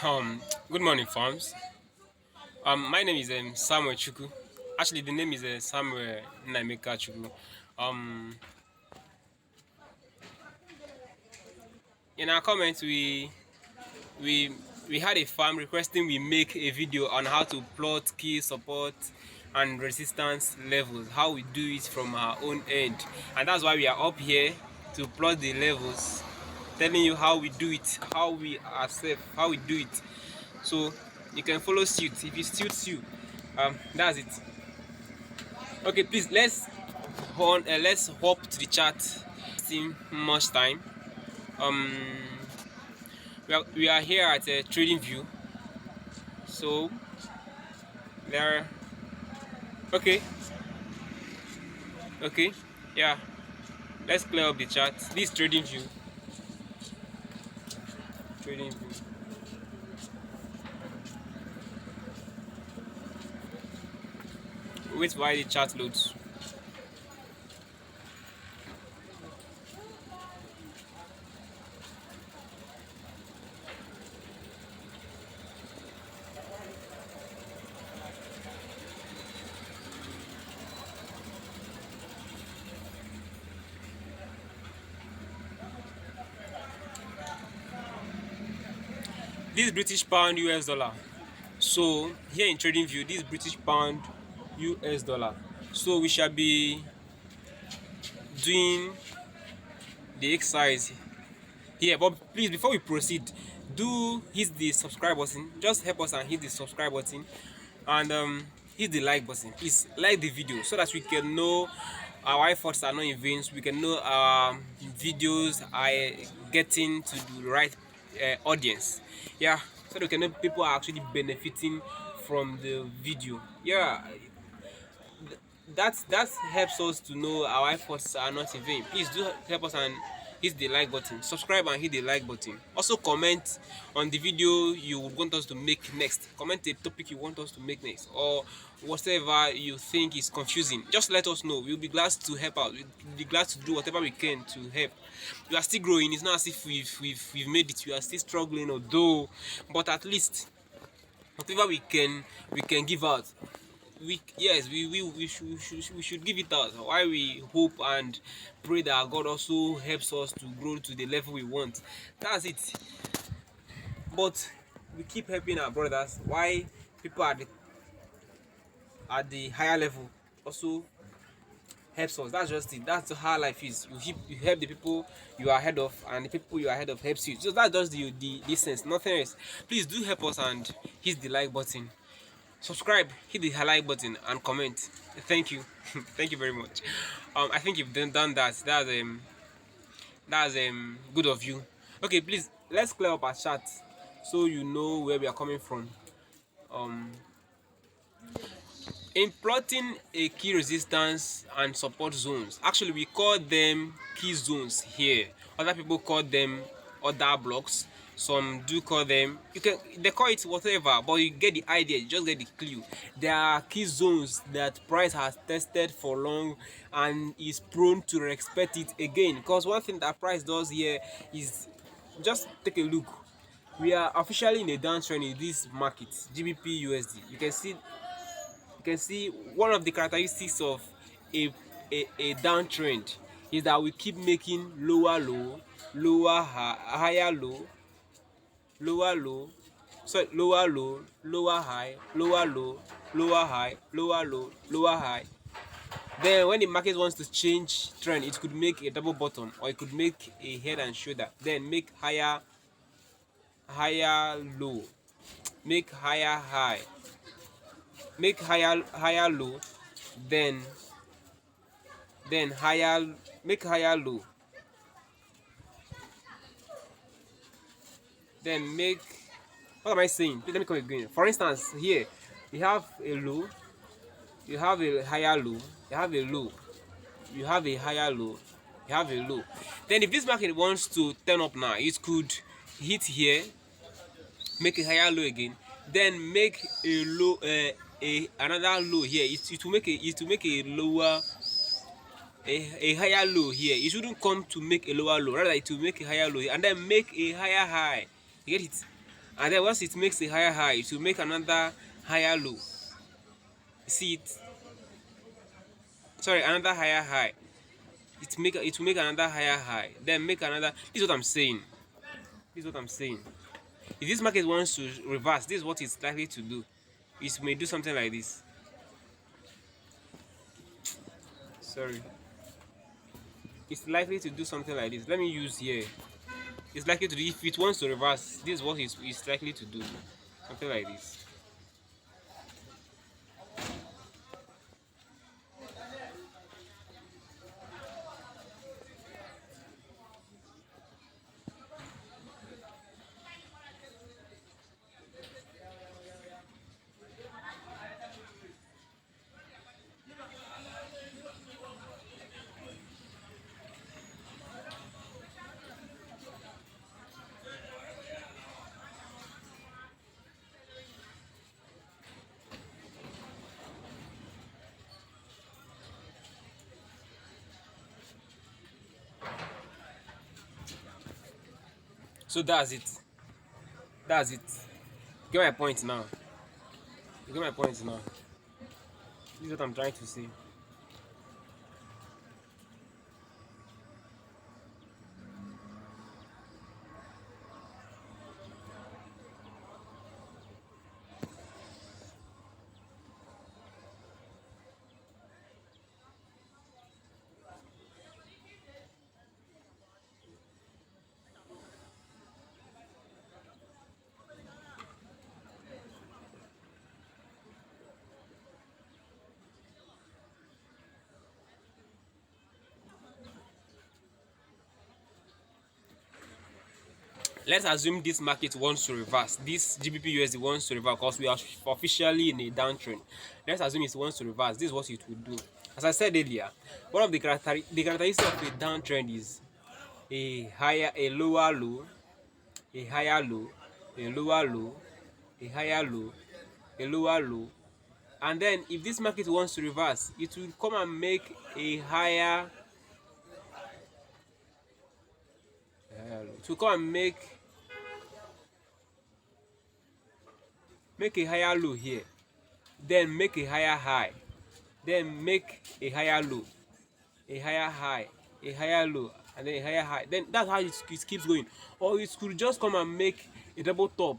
Um, Good morning, farms. My name is Samuel Chuku. Actually, the name is Samuel Naimeka Chuku. Um, in our comments, we we had a farm requesting we make a video on how to plot key support and resistance levels, how we do it from our own end, and that's why we are up here to plot the levels, telling you how we do it, how we accept, how we do it. So you can follow suit if it suits you. That's it. Okay, please let's hop to the chat. Wasting much time. Um, we are here at Trading View. So there. Okay, okay, yeah. Let's clear up the chat. This Trading View. Trading View. Wait while the chat loads. This British pound US dollar. So here in Trading View, this British pound US dollar. So we shall be doing the exercise here, but please, before we proceed, do hit the subscribe button. Just help us and hit the subscribe button, and hit the like button. Please like the video so that we can know our efforts are not in vain, so we can know our videos are getting to the right audience. Yeah, so that we can know people are actually benefiting from the video. Yeah, that helps us to know our efforts are not in vain. Please do help us and hit the like button, subscribe and hit the like button. Also comment on the video you would want us to make next. Comment a topic you want us to make next, or whatever you think is confusing. Just let us know. We'll be glad to help out. We'll be glad to do whatever we can to help. We are still growing. It's not as if we've made it. We are still struggling, although, but at least whatever we can give out, we should give it out. Why we hope and pray that God also helps us to grow to the level we want. That's it. But we keep helping our brothers. Why people at the higher level also helps us. That's just it. That's how life is. You help the people you are ahead of, and the people you are ahead of helps you. So that's just the sense, nothing else. Please do help us and hit the like button, subscribe, hit the like button, and comment. Thank you. Thank you very much. I think you've done that. That's good of you. Okay, please, let's clear up our chat so you know where we are coming from. um in plotting a key resistance and support zones, actually we call them key zones here. Other people call them other blocks. Some do call them, they call it whatever, but you get the idea, you just get the clue. There are key zones that price has tested for long and is prone to respect it again, because one thing that price does here is, just take a look. We are officially in a downtrend in this market, GBP USD. You can see one of the characteristics of a downtrend is that we keep making lower low, lower high, higher low, lower low, sorry, lower low, lower high, lower low, lower high, lower low, lower high. Then when the market wants to change trend, it could make a double bottom, or it could make a head and shoulder, then make higher low, make higher high, make higher low, then higher, make higher low, then make, what am I saying? Please let me come again. For instance, here you have a low, you have a higher low, you have a low, you have a higher low, you have a low. Then if this market wants to turn up now, it could hit here, make a higher low again, then make a low, a another low here. It will make a lower, a higher low here. It shouldn't come to make a lower low, rather it will make a higher low and then make a higher high. You get it? and then once it makes a higher high, it will make another higher low. See it? Sorry, another higher high. It will make another higher high, then make another. This is what I'm saying. This is what I'm saying. If this market wants to reverse, this is what it's likely to do. It may do something like this. Sorry. It's likely to do something like this. Let me use here. It's likely to do, if it wants to reverse, this is what it's likely to do. Something like this. So that's it. That's it. You get my point now. You get my point now. This is what I'm trying to say. Let's assume this market wants to reverse. This GBP USD wants to reverse because we are officially in a downtrend. Let's assume it wants to reverse. This is what it will do. As I said earlier, one of the characteristics of a downtrend is a lower low, a higher low, a lower low, a higher low, a lower low, and then if this market wants to reverse, it will come and make a higher. It will come and make a higher low here, then make a higher high, then make a higher low, a higher high, a higher low, and then a higher high. Then that's how it keeps going. Or it could just come and make a double top,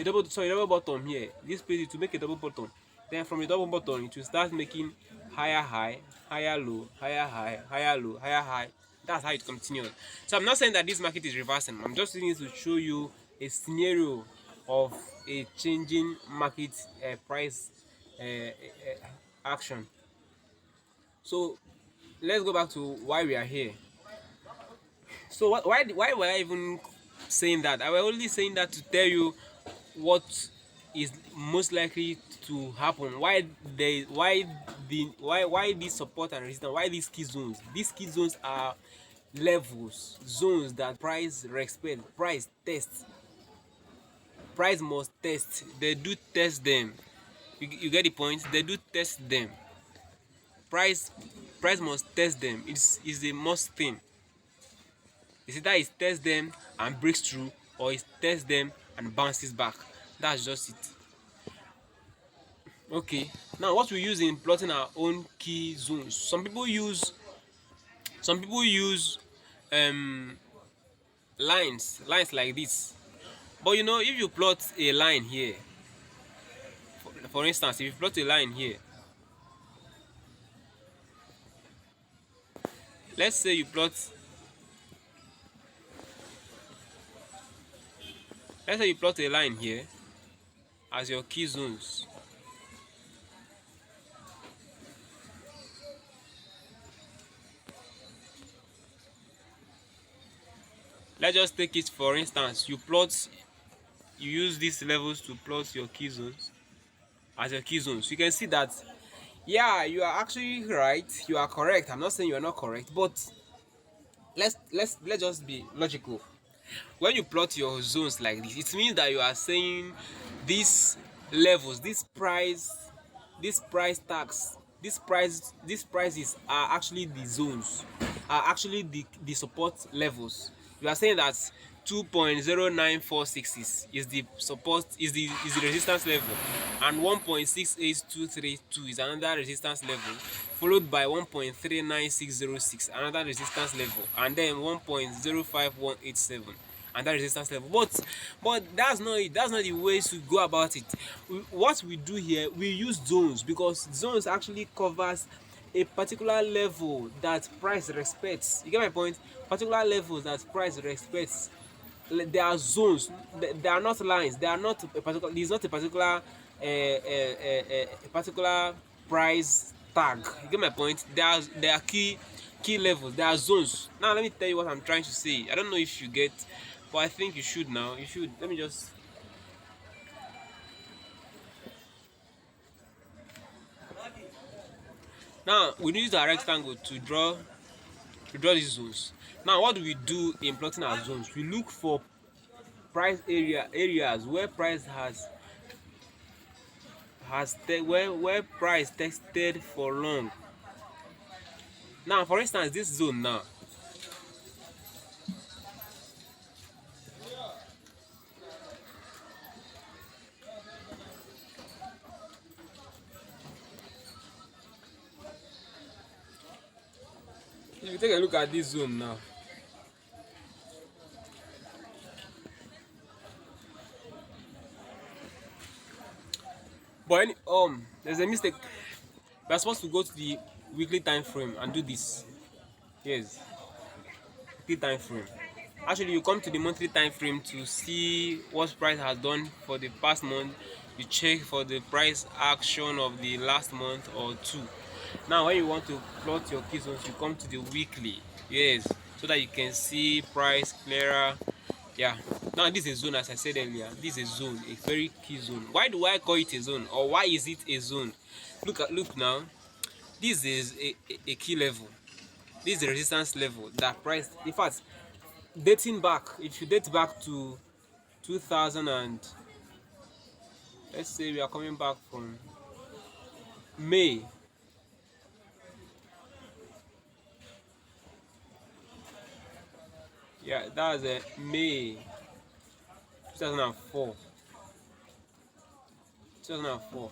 double bottom here. This page it will make a double bottom. Then from the double bottom it will start making higher high, higher low, higher high, higher low, higher high. That's how it continues. So I'm not saying that this market is reversing. I'm just using it to show you a scenario of a changing market price action. So let's go back to why we are here. So why were I even saying that? I was only saying that to tell you what is most likely to happen. Why these support and resistance? Why these key zones? These key zones are levels, zones that price respect, price test. Price must test. They do test them. You get the point? They do test them. Price price must test them. It's a must thing. It's either it tests them and breaks through, or it tests them and bounces back. That's just it. Okay. Now what we use in plotting our own key zones. Some people use um lines like this. But you know, if you plot a line here, for instance, if you plot a line here, let's say you plot a line here as your key zones. Let's just take it for instance, you use these levels to plot your key zones as your key zones. You can see that, yeah, you are actually right, you are correct. I'm not saying you are not correct, but let's just be logical. When you plot your zones like this, it means that you are saying these levels, this price tags, these prices are actually the zones, are actually the support levels. You are saying that 2.0946 is the resistance level, and 1.68232 is another resistance level, followed by 1.39606 another resistance level, and then 1.05187 another resistance level. But that's not it. That's not the way to go about it. What we do here, we use zones, because zones actually covers a particular level that price respects. You get my point? Particular levels that price respects. There are zones. They are not lines. They are not a particular. There is not a particular a particular price tag. You get my point? There are key levels. There are zones. Now let me tell you what I'm trying to say. I don't know if you get, but I think you should now. You should. Let me just. Now we use a rectangle to draw these zones. Now what do we do in plotting our zones? We look for areas where price where price tested for long. Now for instance, this zone now, if you take a look at this zone now, but there's a mistake. We are supposed to go to the weekly time frame and do this. Yes, weekly time frame. Actually, you come to the monthly time frame to see what price has done for the past month. You check for the price action of the last month or two. Now when you want to plot your key zones, you come to the weekly. Yes, so that you can see price clearer. Yeah, now this is a zone. As I said earlier, this is a zone, a very key zone. Why do I call it a zone, or why is it a zone? Look now, this is a key level. This is the resistance level that price, in fact, dating back, if you date back to 2000 and, let's say we are coming back from May. Yeah, that was May 2004. 2004.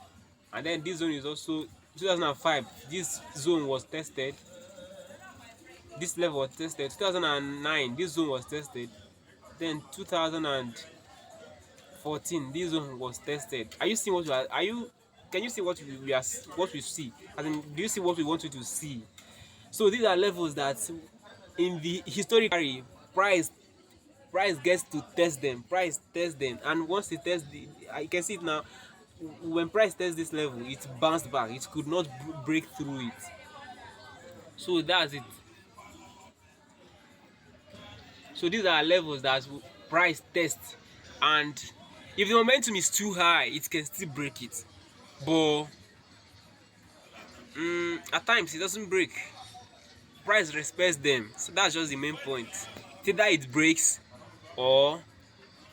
And then this zone is also 2005. This zone was tested. This level was tested. 2009, this zone was tested. Then 2014, this zone was tested. Are you seeing what we are you can you see what we see? As in, do you see what we want you to see? So these are levels that in the historically price gets to test them. Price tests them, and once it tests you can see it now. When price tests this level, it bounced back. It could not break through it. So that's it. So these are levels that price tests, and if the momentum is too high, it can still break it. But at times it doesn't break. Price respects them. So that's just the main point. Either it breaks or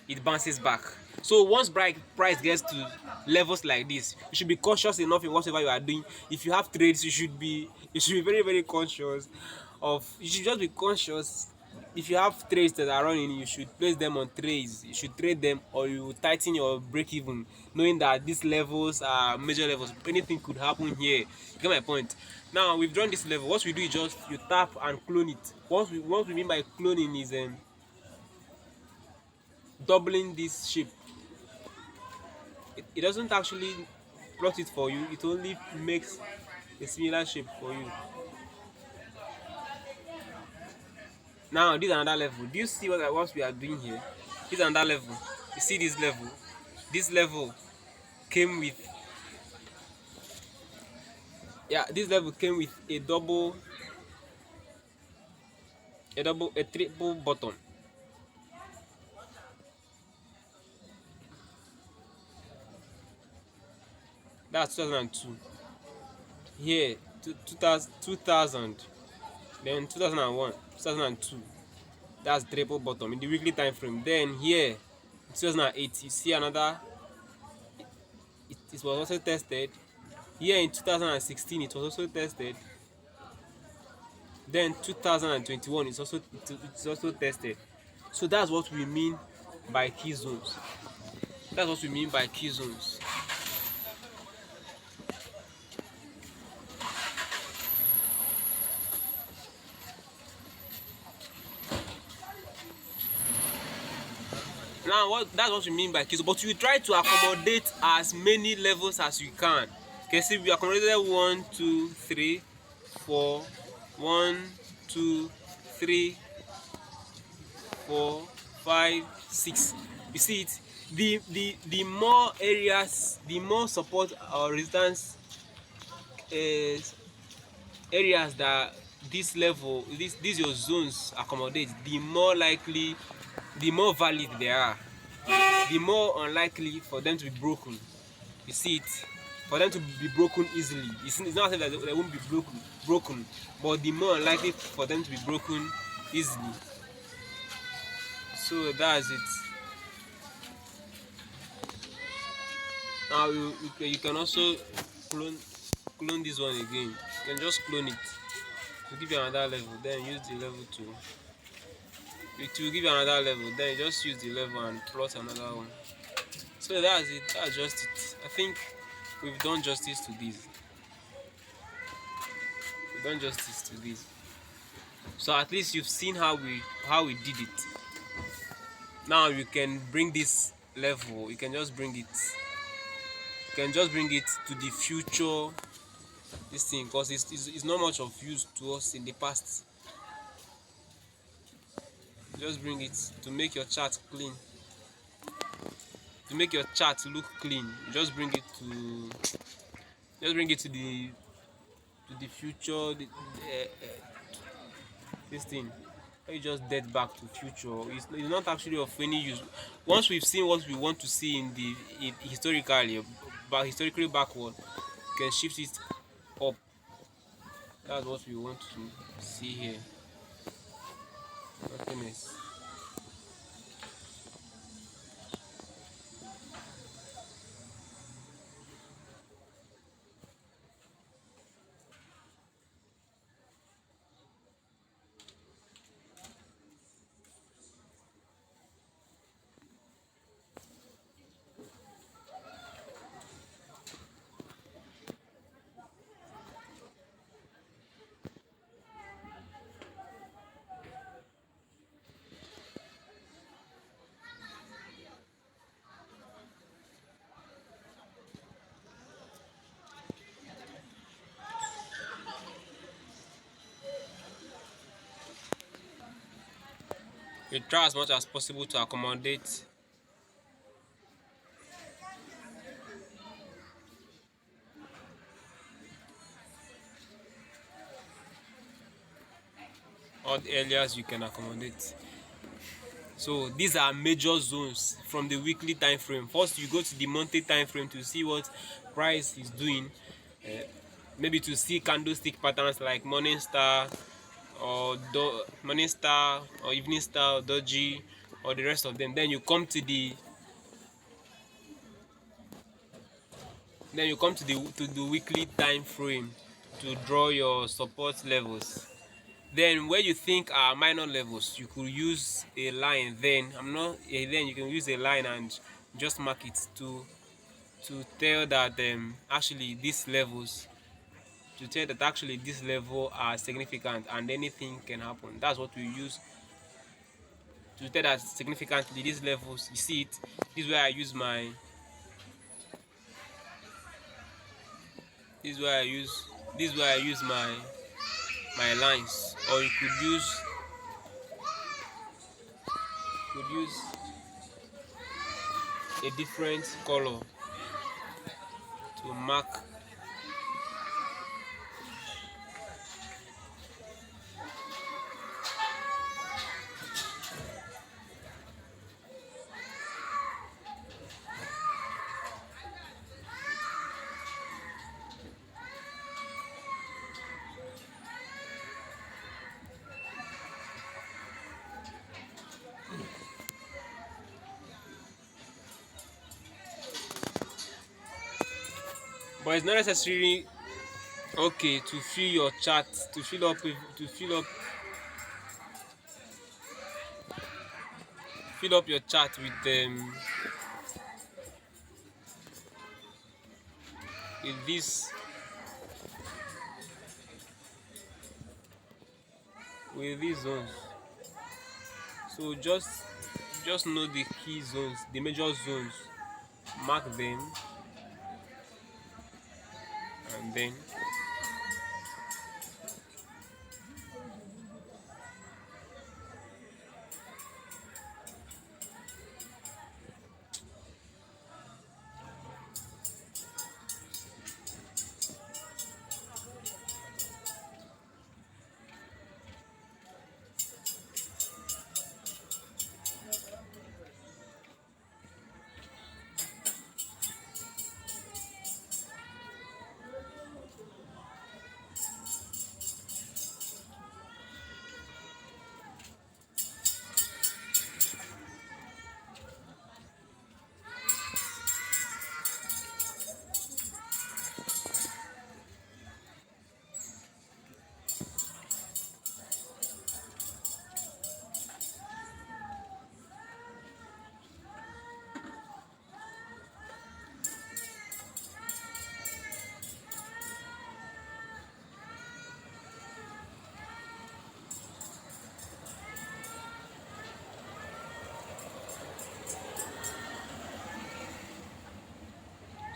it bounces back. So once price gets to levels like this, you should be cautious enough in whatever you are doing. If you have trades, you should be very, very conscious of. You should just be conscious. If you have trades that are running, you should place them on trades. You should trade them, or you tighten your break even, knowing that these levels are major levels. Anything could happen here. You get my point? Now we've drawn this level. What we do is just you tap and clone it. What we mean by cloning is doubling this shape. It doesn't actually plot it for you. It only makes a similar shape for you. Now this is another level. Do you see what we are doing here? This is another level. You see this level? This level came with this level came with a triple bottom. That's 2002. Here 2000, then 2001, 2002. That's triple bottom in the weekly time frame. Then here 2008, you see another. It was also tested. Here in 2016, it was also tested. Then 2021, it's also tested. So that's what we mean by key zones. That's what we mean by key zones. Now, that's what we mean by key zone. But you try to accommodate as many levels as you can. Okay, see, we accommodated 1, 2, 3, 4, 1, 2, 3, 4, 5, 6. You see it? The more areas, the more support or resistance areas that this level, these your zones accommodate, the more likely, the more valid they are, the more unlikely for them to be broken. You see it? For them to be broken easily. It's not that they won't be broken, but the more unlikely for them to be broken easily. So that's it. Now you can also clone this one again. You can just clone it to give you another level. Then use the level to it will give you another level. Then you just use the level and plot another one. So that's it. That's just it. I think we've done justice to this. We've done justice to this. So at least you've seen how we did it. Now you can bring this level. You can just bring it. You can just bring it to the future. This thing, because it's not much of use to us in the past. Just bring it to make your chart clean. To make your chart look clean, just bring it to the future. This thing, you just dead back to future. It's not actually of any use. Once we've seen what we want to see historically, but historically backward, we can shift it up. That's what we want to see here. Nothing else. We try as much as possible to accommodate all the areas you can accommodate. So these are major zones from the weekly time frame. First, you go to the monthly time frame to see what price is doing. Maybe to see candlestick patterns like morning star morning star or evening star or doji or the rest of them. Then you come to the weekly time frame to draw your support levels. Then where you think are minor levels, you could use a line. Then you can use a line and just mark it to tell that actually these levels to tell that actually this level are significant and anything can happen. That's what we use to tell that significantly these levels. You see it. This is where I use my my lines, or you could use a different color to mark. But it's not necessarily okay to fill your chart to fill up fill up your chart with these zones. So just know the key zones, the major zones, mark them, and then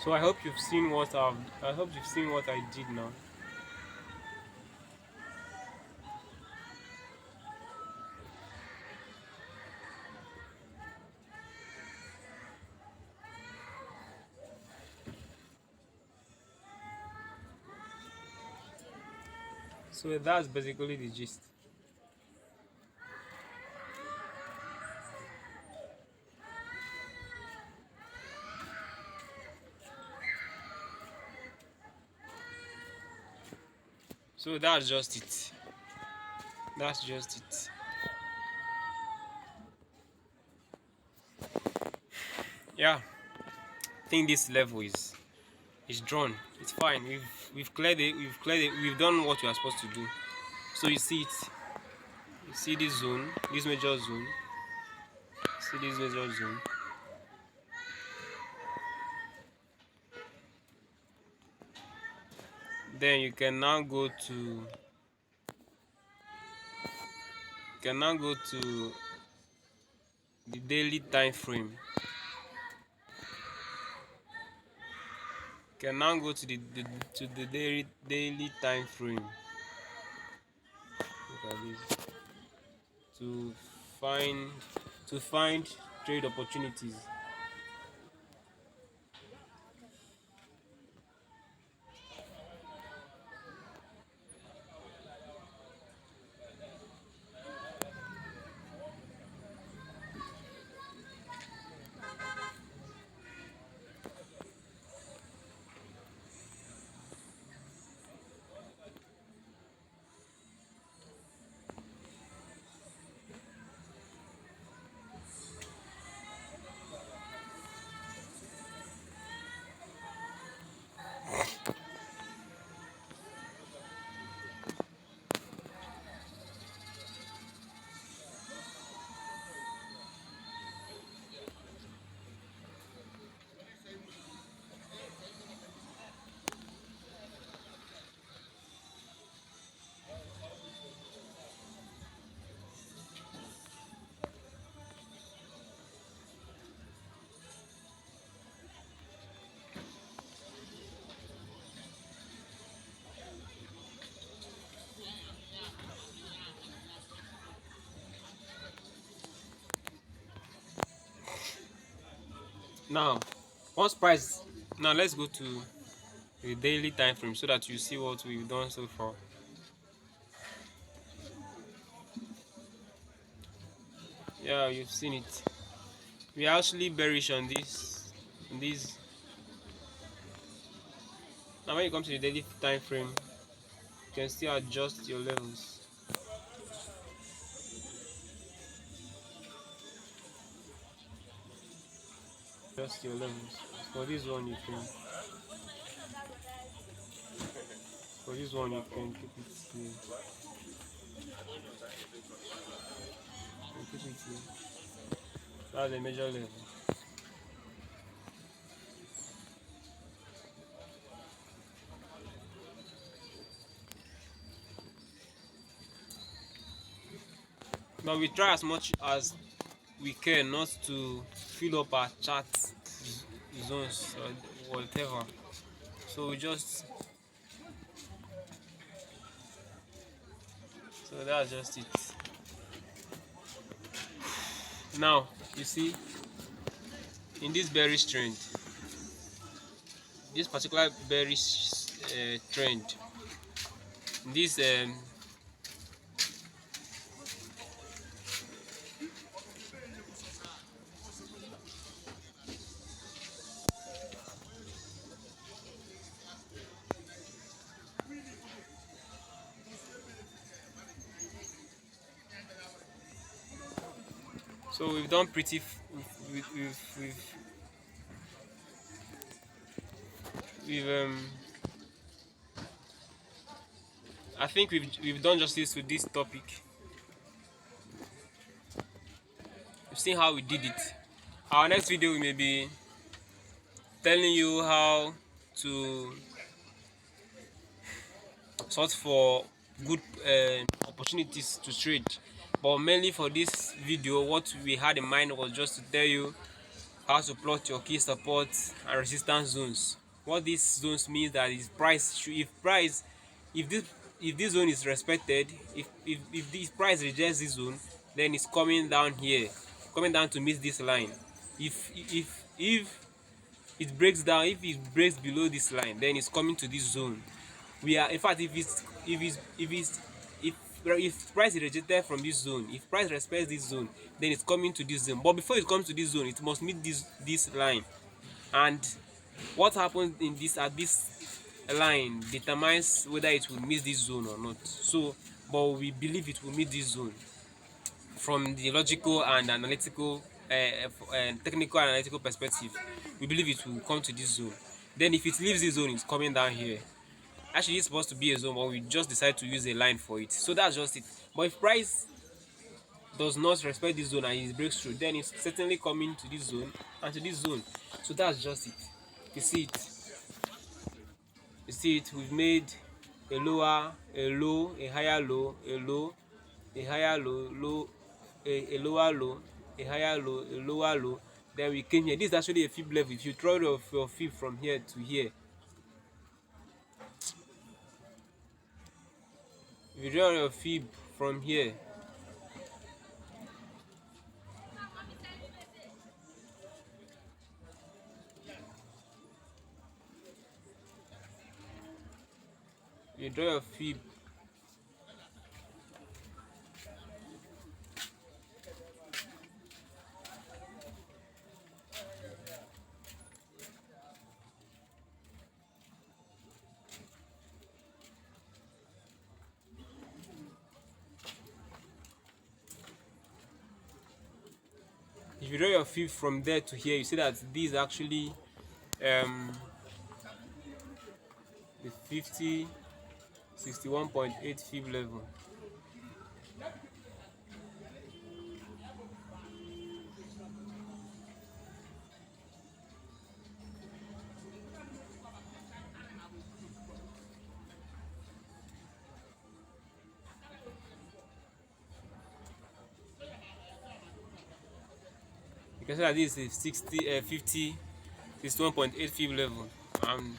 so I hope you've seen what I did now. So that's basically the gist. So that's just it. That's just it. Yeah, I think this level is drawn. It's fine. We've cleared it. We've done what we are supposed to do. So you see it. You see this zone, this major zone. See this major zone. Then you can now go to the daily time frame. You can now go to the daily time frame. Look at this. To find trade opportunities. Now, once price. Now let's go to the daily time frame so that you see what we've done so far. Yeah, you've seen it. We are actually bearish on this. Now when you come to the daily time frame, you can still adjust your levels. Adjust your levels. For this one you can keep it here. You can keep it here. That's a major level. But we try as much as we can not to fill up our chat zones or whatever. So we just so that's just it. Now you see in this bearish trend, this particular bearish trend, this so we've done pretty we've I think we've done justice to this topic. We've seen how we did it. Our next video we may be telling you how to sort for good opportunities to trade, but mainly for this video what we had in mind was just to tell you how to plot your key support and resistance zones. What these zones means that is price should, if this if this zone is respected, if this price rejects this zone, then it's coming down here, coming down to meet this line. If it breaks down, if it breaks below this line, then it's coming to this zone. We are, in fact, if price is rejected from this zone, if price respects this zone, then it's coming to this zone. But before it comes to this zone, it must meet this line. And what happens in this at this line determines whether it will meet this zone or not. So but we believe it will meet this zone from the logical and analytical technical and analytical perspective. We believe it will come to this zone. Then if it leaves this zone, it's coming down here. Actually it's supposed to be a zone, but we just decide to use a line for it. So that's just it. But if price does not respect this zone and it breaks through, then it's certainly coming to this zone and to this zone. So that's just it. You see it. You see it. We've made a lower, a low, a higher low, a low, a higher low, low, a lower low, a higher low, a lower low. Then we came here. This is actually a fib level. If you draw your fib from here to here, if you draw your fib from here, you draw your fib if you draw your fib from there to here, you see that this is actually the 50 61.8 fib level. You can see that this is 50 61.8 fib level, and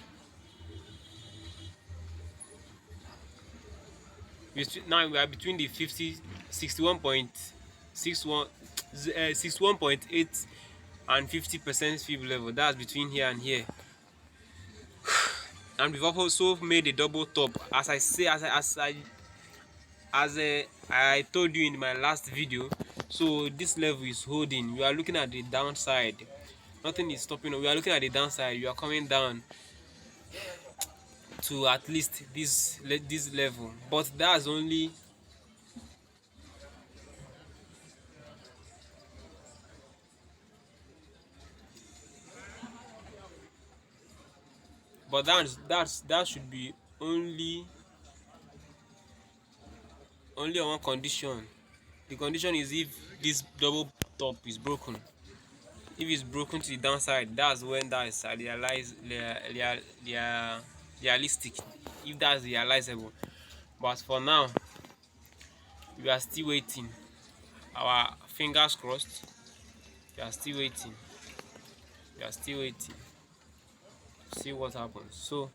now we are between the 50 61.61 61.8 and 50% fib level. That's between here and here. And we've also made a double top, as I say, I told you in my last video. So this level is holding. You are looking at the downside, nothing is stopping. We are looking at the downside. You are coming down to at least this level, but that's only but that should be only on one condition. The condition is if this double top is broken. If it's broken to the downside, that's when that is realistic, if that's realizable. But for now, we are still waiting. Our fingers crossed. We are still waiting. We are still waiting to see what happens. So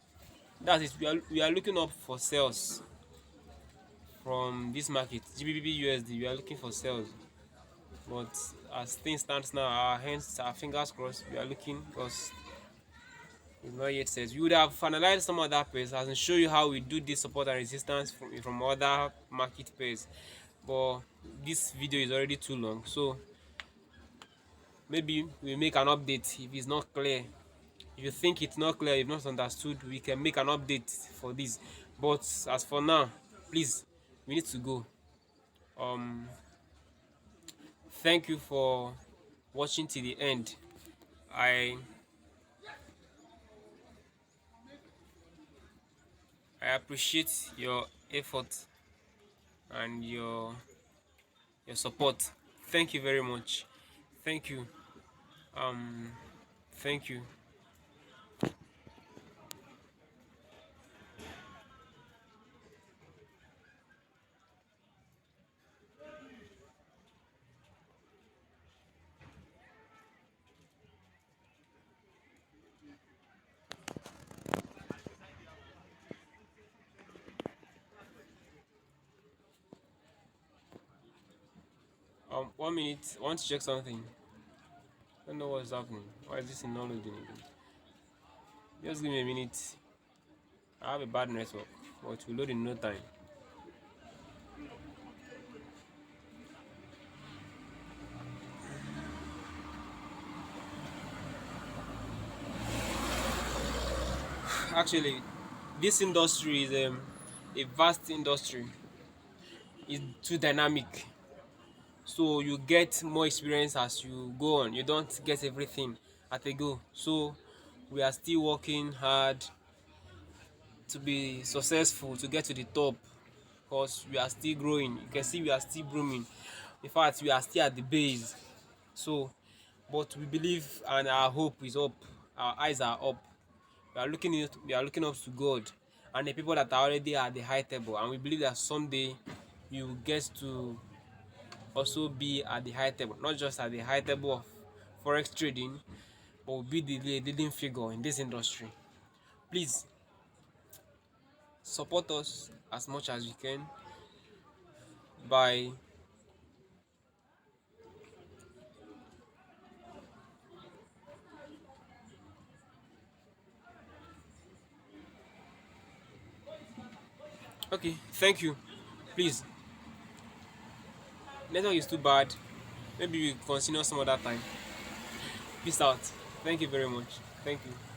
that's it. We are looking up for sales from this market. GBP USD. We are looking for sales. But as things stand now, our fingers crossed. We are looking because it's not yet set. We would have analyzed some other pairs and show you how we do this support and resistance from other market pairs. But this video is already too long, so maybe we make an update if it's not clear. If you think it's not clear, you've not understood, we can make an update for this. But as for now, please, we need to go. Um, thank you for watching till the end. I I appreciate your effort and your support. Thank you very much. Thank you. Um, thank you. One minute. I want to check something. I don't know what's happening. Why is this not loading again? Just give me a minute. I have a bad network, but it will load in no time. Actually, this industry is a vast industry. It's too dynamic. So you get more experience as you go on. You don't get everything at a go. So we are still working hard to be successful, to get to the top, because we are still growing. You can see we are still blooming. In fact, we are still at the base. So, but we believe and our hope is up. Our eyes are up. We are looking up to God and the people that are already at the high table, and we believe that someday you will get to also be at the high table, not just at the high table of forex trading, but will be the leading figure in this industry. Please support us as much as you can by okay, thank you. Please, network is too bad. Maybe we continue some other time. Peace out. Thank you very much. Thank you.